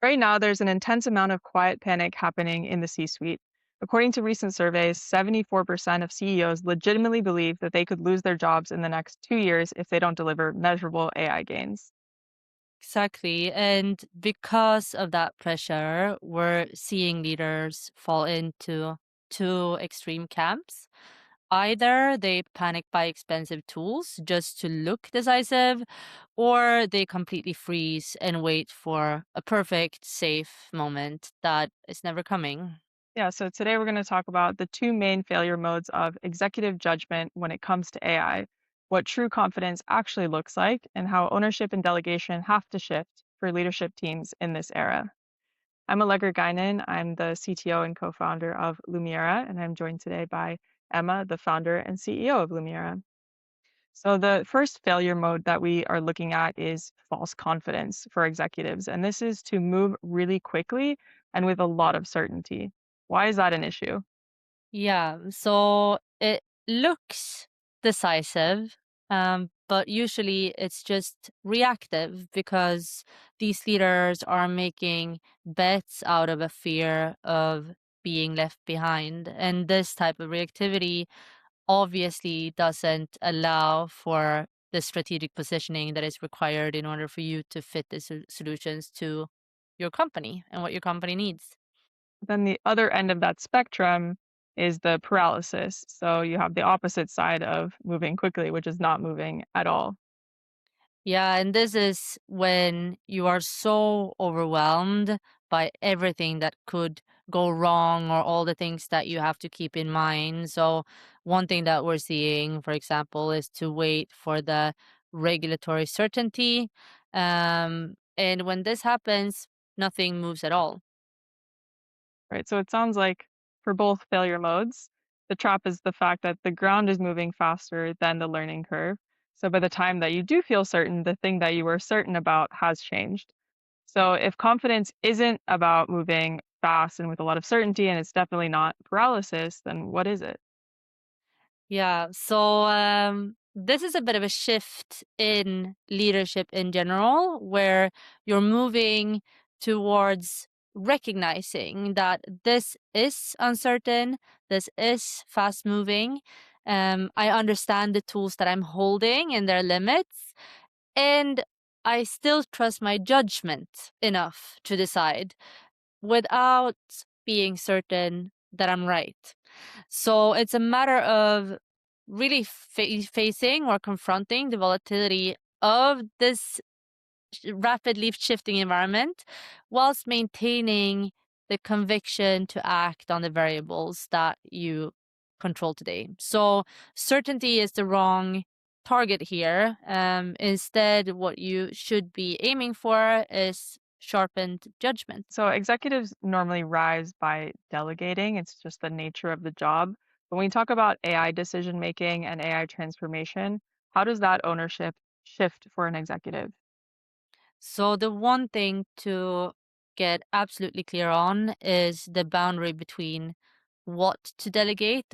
Right now, there's an intense amount of quiet panic happening in the C suite. According to recent surveys, 74% of CEOs legitimately believe that they could lose their jobs in the next 2 years if they don't deliver measurable AI gains. Exactly. And because of that pressure, we're seeing leaders fall into two extreme camps. Either they panic buy expensive tools just to look decisive, or they completely freeze and wait for a perfect, safe moment that is never coming. Yeah, so today we're going to talk about the two main failure modes of executive judgment when it comes to AI, what true confidence actually looks like, and how ownership and delegation have to shift for leadership teams in this era. I'm Allegra Guinan. I'm the CTO and co founder of Lumiera, and I'm joined today by Emma, the founder and CEO of Lumiera. So, the first failure mode that we are looking at is false confidence for executives, and this is to move really quickly and with a lot of certainty. Why is that an issue? Yeah, so it looks decisive, but usually it's just reactive because these leaders are making bets out of a fear of being left behind. And this type of reactivity obviously doesn't allow for the strategic positioning that is required in order for you to fit the solutions to your company and what your company needs. Then the other end of that spectrum is the paralysis. So, you have the opposite side of moving quickly, which is not moving at all. Yeah, and this is when you are so overwhelmed by everything that could go wrong or all the things that you have to keep in mind. So, one thing that we're seeing, for example, is to wait for the regulatory certainty. And when this happens, nothing moves at all. Right. So it sounds like for both failure modes, the trap is the fact that the ground is moving faster than the learning curve. So by the time that you do feel certain, the thing that you were certain about has changed. So if confidence isn't about moving fast and with a lot of certainty, and it's definitely not paralysis, then what is it? Yeah, so this is a bit of a shift in leadership in general, where you're moving towards recognizing that this is uncertain, this is fast moving. I understand the tools that I'm holding and their limits, and I still trust my judgment enough to decide without being certain that I'm right. So it's a matter of really facing or confronting the volatility of this rapidly shifting environment whilst maintaining the conviction to act on the variables that you control today. So certainty is the wrong target here. Instead, what you should be aiming for is sharpened judgment. So executives normally rise by delegating. It's just the nature of the job. But when we talk about AI decision making and AI transformation, how does that ownership shift for an executive? So the one thing to get absolutely clear on is the boundary between what to delegate.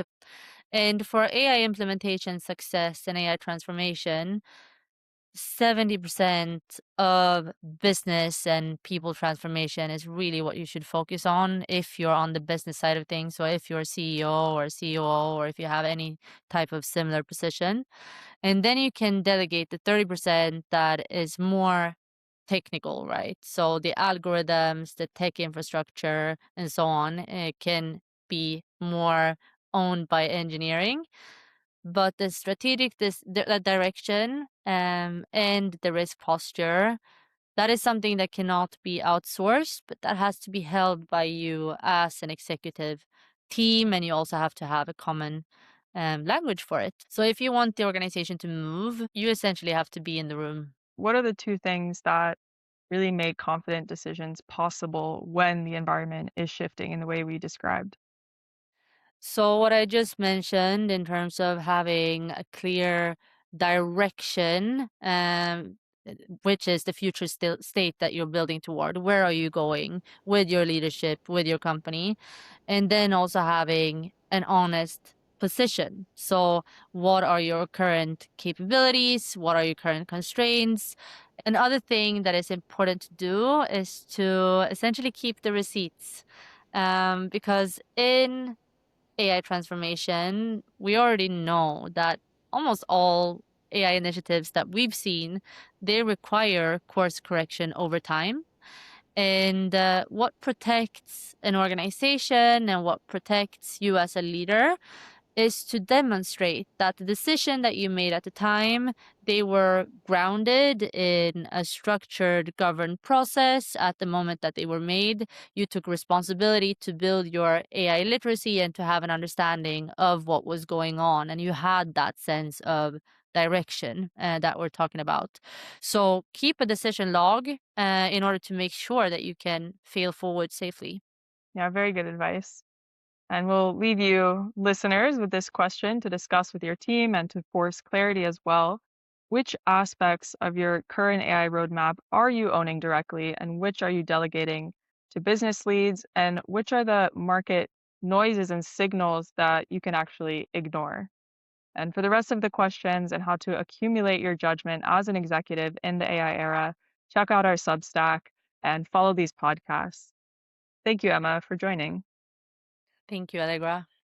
And for AI implementation success and AI transformation, 70% of business and people transformation is really what you should focus on if you're on the business side of things. So if you're a CEO or COO, or if you have any type of similar position. And then you can delegate the 30% that is more technical, right? So the algorithms, the tech infrastructure, and so on, can be more owned by engineering. But the strategic direction, and the risk posture, that is something that cannot be outsourced, but that has to be held by you as an executive team, and you also have to have a common language for it. So if you want the organization to move, you essentially have to be in the room. What are the two things that really make confident decisions possible when the environment is shifting in the way we described? So what I just mentioned in terms of having a clear direction, which is the future state that you're building toward. Where are you going with your leadership, with your company? And then also having an honest position. So, what are your current capabilities? What are your current constraints? Another thing that is important to do is to essentially keep the receipts. Because in AI transformation, we already know that almost all AI initiatives that we've seen, they require course correction over time. And what protects an organization and what protects you as a leader is to demonstrate that the decision that you made at the time, they were grounded in a structured, governed process at the moment that they were made. You took responsibility to build your AI literacy and to have an understanding of what was going on. And you had that sense of direction that we're talking about. So keep a decision log in order to make sure that you can fail forward safely. Yeah, very good advice. And we'll leave you listeners with this question to discuss with your team and to force clarity as well. Which aspects of your current AI roadmap are you owning directly, and which are you delegating to business leads, and which are the market noises and signals that you can actually ignore? And for the rest of the questions and how to accumulate your judgment as an executive in the AI era, check out our Substack and follow these podcasts. Thank you, Emma, for joining. Thank you, Allegra.